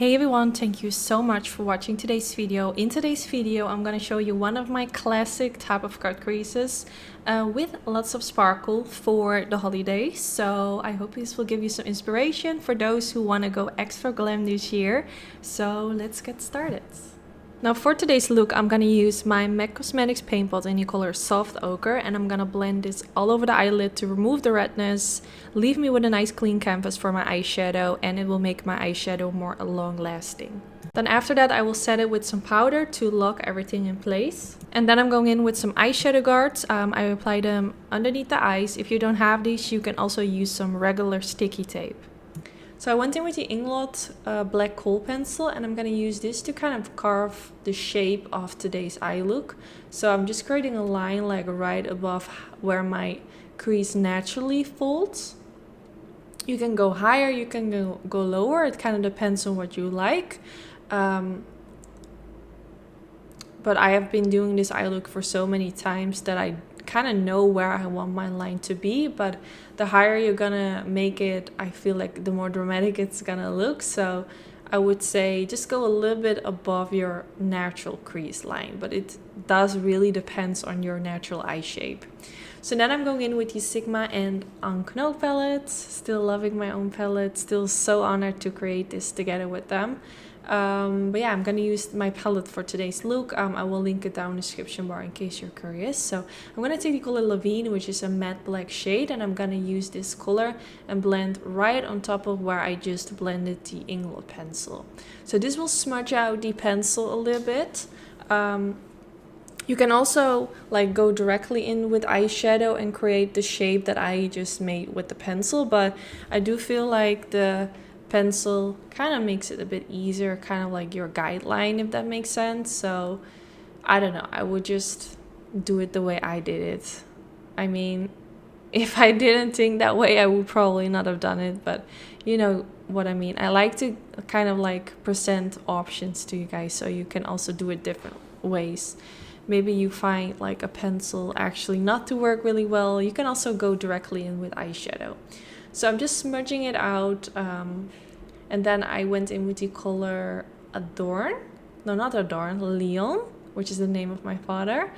Hey everyone, thank you so much for watching today's video. In today's video, I'm going to show you one of my classic type of cut creases with lots of sparkle for the holidays. So I hope this will give you some inspiration for those who want to go extra glam this year. So let's get started. Now for today's look, I'm going to use my MAC Cosmetics paint pot in the color Soft Ochre, and I'm going to blend this all over the eyelid to remove the redness, leave me with a nice clean canvas for my eyeshadow, and it will make my eyeshadow more long lasting. Then after that, I will set it with some powder to lock everything in place. And then I'm going in with some eyeshadow guards. I apply them underneath the eyes. If you don't have these, you can also use some regular sticky tape. So I went in with the Inglot black kohl pencil, and I'm going to use this to kind of carve the shape of today's eye look. So I'm just creating a line like right above where my crease naturally folds. You can go higher, you can go lower, it kind of depends on what you like. But I have been doing this eye look for so many times that I kind of know where I want my line to be, but the higher you're gonna make it, I feel like the more dramatic it's gonna look. So I would say just go a little bit above your natural crease line, but it does really depends on your natural eye shape. So then I'm going in with the Sigma and Unknown palettes. Still loving my own palette, still so honored to create this together with them. But yeah, I'm gonna use my palette for today's look. I will link it down in the description bar in case you're curious. So I'm gonna take the color Levine, which is a matte black shade, and I'm gonna use this color and blend right on top of where I just blended the Inglot pencil. So this will smudge out the pencil a little bit. You can also like go directly in with eyeshadow and create the shape that I just made with the pencil, but I do feel like the pencil kind of makes it a bit easier, kind of like your guideline, if that makes sense. So I don't know, I would just do it the way I did it. I mean, if I didn't think that way, I would probably not have done it, but you know what I mean. I like to kind of like present options to you guys so you can also do it different ways. Maybe you find like a pencil actually not to work really well, you can also go directly in with eyeshadow. So I'm just smudging it out, and then I went in with the color Adorn, no, not Adorn, Leon, which is the name of my father.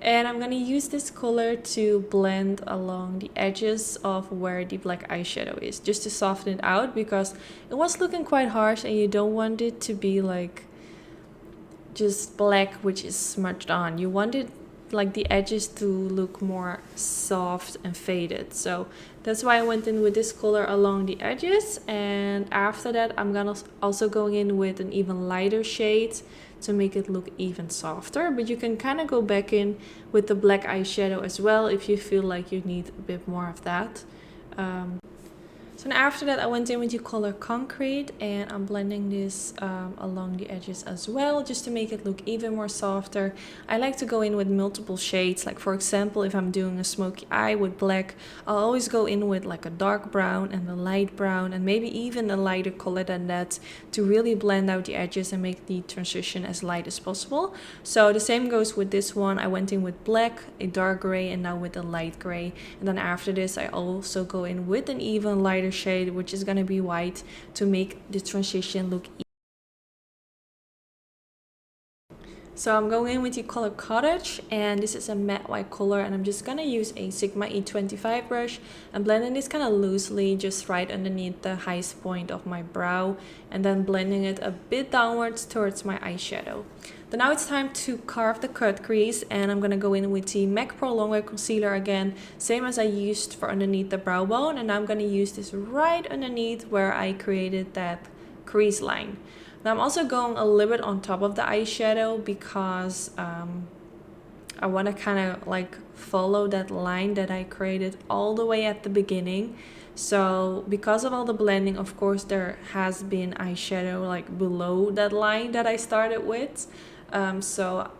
And I'm gonna use this color to blend along the edges of where the black eyeshadow is, just to soften it out, because it was looking quite harsh and you don't want it to be like just black which is smudged on. You want it like the edges to look more soft and faded. So that's why I went in with this color along the edges, and after that I'm gonna also go in with an even lighter shade to make it look even softer. But you can kind of go back in with the black eyeshadow as well if you feel like you need a bit more of that. So after that I went in with the color Concrete, and I'm blending this along the edges as well, just to make it look even more softer. I like to go in with multiple shades, like for example if I'm doing a smoky eye with black, I'll always go in with like a dark brown and a light brown, and maybe even a lighter color than that, to really blend out the edges and make the transition as light as possible. So the same goes with this one. I went in with black, a dark gray, and now with a light gray, and then after this I also go in with an even lighter shade, which is going to be white, to make the transition look easy. So I'm going in with the color Cottage, and this is a matte white color, and I'm just going to use a Sigma E25 brush and blending this kind of loosely just right underneath the highest point of my brow, and then blending it a bit downwards towards my eyeshadow. Then now it's time to carve the cut crease, and I'm going to go in with the MAC Pro Longwear Concealer again, same as I used for underneath the brow bone, and I'm going to use this right underneath where I created that crease line. Now I'm also going a little bit on top of the eyeshadow because I want to kind of like follow that line that I created all the way at the beginning. So because of all the blending, of course there has been eyeshadow like below that line that I started with. So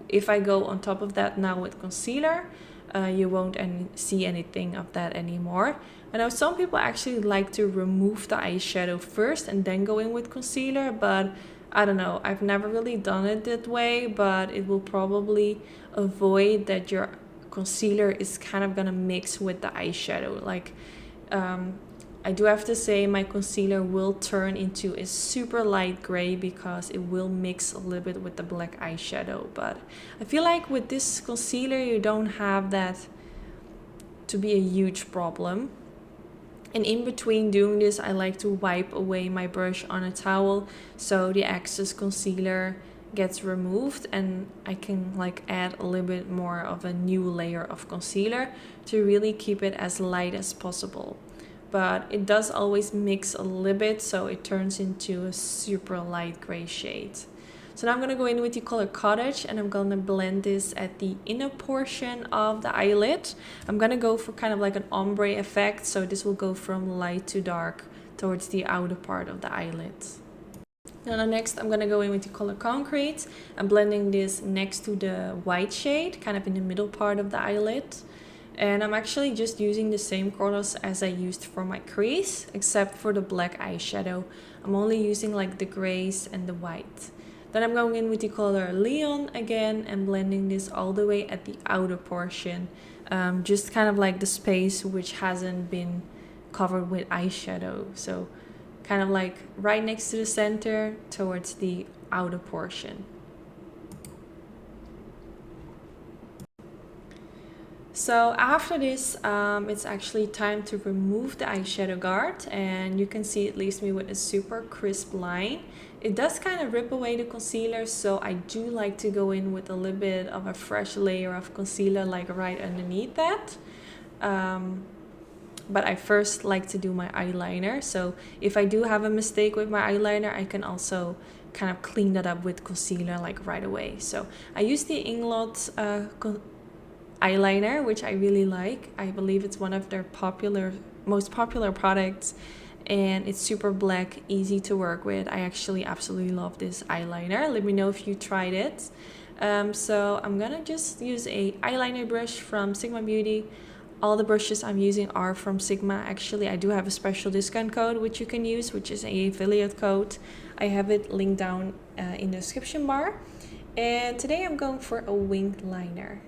if I go on top of that now with concealer, you won't see anything of that anymore. I know some people actually like to remove the eyeshadow first and then go in with concealer, but I don't know, I've never really done it that way, but it will probably avoid that your concealer is kind of gonna mix with the eyeshadow. Like I do have to say my concealer will turn into a super light gray because it will mix a little bit with the black eyeshadow. But I feel like with this concealer you don't have that to be a huge problem. And in between doing this, I like to wipe away my brush on a towel so the excess concealer gets removed and I can like add a little bit more of a new layer of concealer to really keep it as light as possible. But it does always mix a little bit, so it turns into a super light gray shade. So now I'm going to go in with the color Cottage and I'm going to blend this at the inner portion of the eyelid. I'm going to go for kind of like an ombre effect, so this will go from light to dark towards the outer part of the eyelid. Now next I'm going to go in with the color Concrete. I'm blending this next to the white shade, kind of in the middle part of the eyelid. And I'm actually just using the same colors as I used for my crease, except for the black eyeshadow. I'm only using like the grays and the white. Then I'm going in with the color Leon again and blending this all the way at the outer portion. Just kind of like the space which hasn't been covered with eyeshadow. So kind of like right next to the center towards the outer portion. So after this, it's actually time to remove the eyeshadow guard, and you can see it leaves me with a super crisp line. It does kind of rip away the concealer, so I do like to go in with a little bit of a fresh layer of concealer like right underneath that. But I first like to do my eyeliner, so if I do have a mistake with my eyeliner, I can also kind of clean that up with concealer like right away. So I use the Inglot eyeliner, which I really like. I believe it's one of their most popular products, and it's super black, easy to work with. I actually absolutely love this eyeliner. Let me know if you tried it. So I'm gonna just use a eyeliner brush from Sigma Beauty. All the brushes I'm using are from Sigma. Actually, I do have a special discount code which you can use, which is a affiliate code. I have it linked down in the description bar. And today I'm going for a winged liner.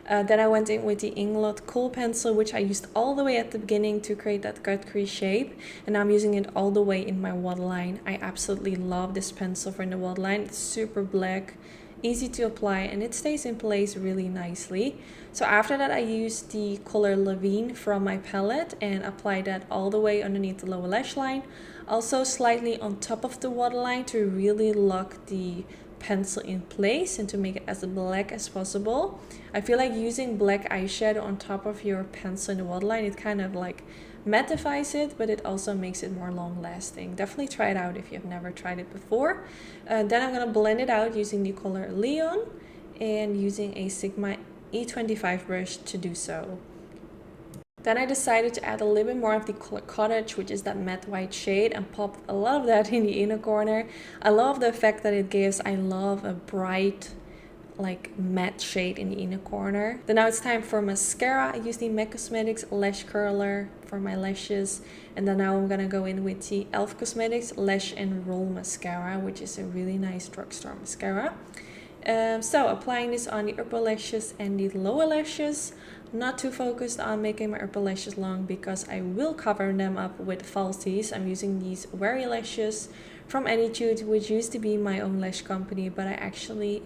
Then I went in with the Inglot Kohl pencil, which I used all the way at the beginning to create that cut crease shape. And now I'm using it all the way in my waterline. I absolutely love this pencil for in the waterline. It's super black, easy to apply, and it stays in place really nicely. So after that, I used the color Levine from my palette and applied that all the way underneath the lower lash line. Also slightly on top of the waterline to really lock the pencil in place and to make it as black as possible. I feel like using black eyeshadow on top of your pencil in the waterline, it kind of like mattifies it, but it also makes it more long lasting. Definitely try it out if you've never tried it before. Then I'm going to blend it out using the color Leon and using a Sigma E25 brush to do so. Then I decided to add a little bit more of the color Cottage, which is that matte white shade, and pop a lot of that in the inner corner. I love the effect that it gives. I love a bright, like matte shade in the inner corner. Then now it's time for mascara. I use the MAC Cosmetics Lash Curler for my lashes. And then now I'm gonna go in with the e.l.f. Cosmetics Lash and Roll Mascara, which is a really nice drugstore mascara. So applying this on the upper lashes and the lower lashes. Not too focused on making my upper lashes long because I will cover them up with falsies. I'm using these Weary lashes from Attitude, which used to be my own lash company, but I actually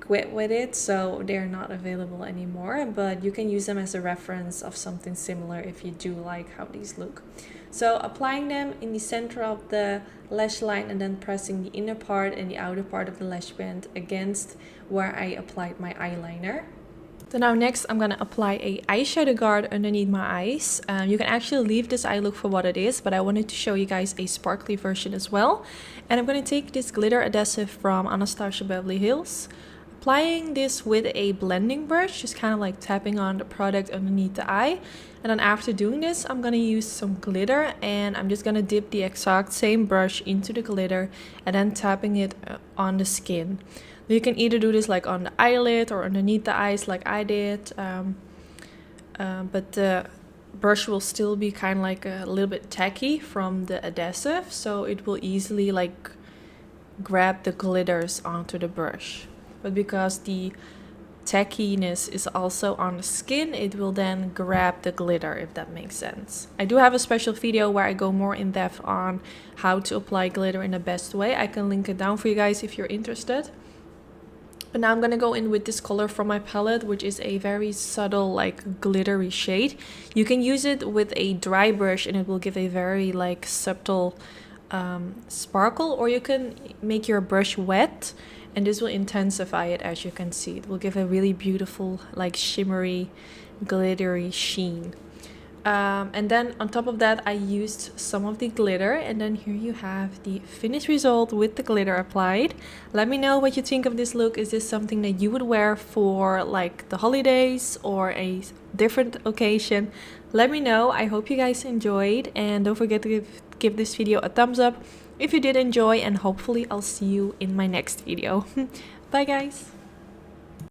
quit with it, so they're not available anymore. But you can use them as a reference of something similar if you do like how these look. So applying them in the center of the lash line and then pressing the inner part and the outer part of the lash band against where I applied my eyeliner. So now next I'm going to apply a eyeshadow guard underneath my eyes. You can actually leave this eye look for what it is, but I wanted to show you guys a sparkly version as well. And I'm going to take this glitter adhesive from Anastasia Beverly Hills. Applying this with a blending brush, just kind of like tapping on the product underneath the eye. And then after doing this, I'm going to use some glitter and I'm just going to dip the exact same brush into the glitter and then tapping it on the skin. You can either do this like on the eyelid or underneath the eyes like I did, but the brush will still be kind of like a little bit tacky from the adhesive, so it will easily like grab the glitters onto the brush. But because the tackiness is also on the skin, it will then grab the glitter, if that makes sense. I do have a special video where I go more in depth on how to apply glitter in the best way. I can link it down for you guys if you're interested. But now I'm gonna go in with this color from my palette, which is a very subtle, like glittery shade. You can use it with a dry brush and it will give a very like subtle sparkle, or you can make your brush wet and this will intensify it. As you can see, it will give a really beautiful, like shimmery, glittery sheen. And then on top of that I used some of the glitter, and then here you have the finished result with the glitter applied. Let me know what you think of this look. Is this something that you would wear for like the holidays or a different occasion? Let me know. I hope you guys enjoyed, and don't forget to give this video a thumbs up if you did enjoy, and hopefully I'll see you in my next video. Bye guys!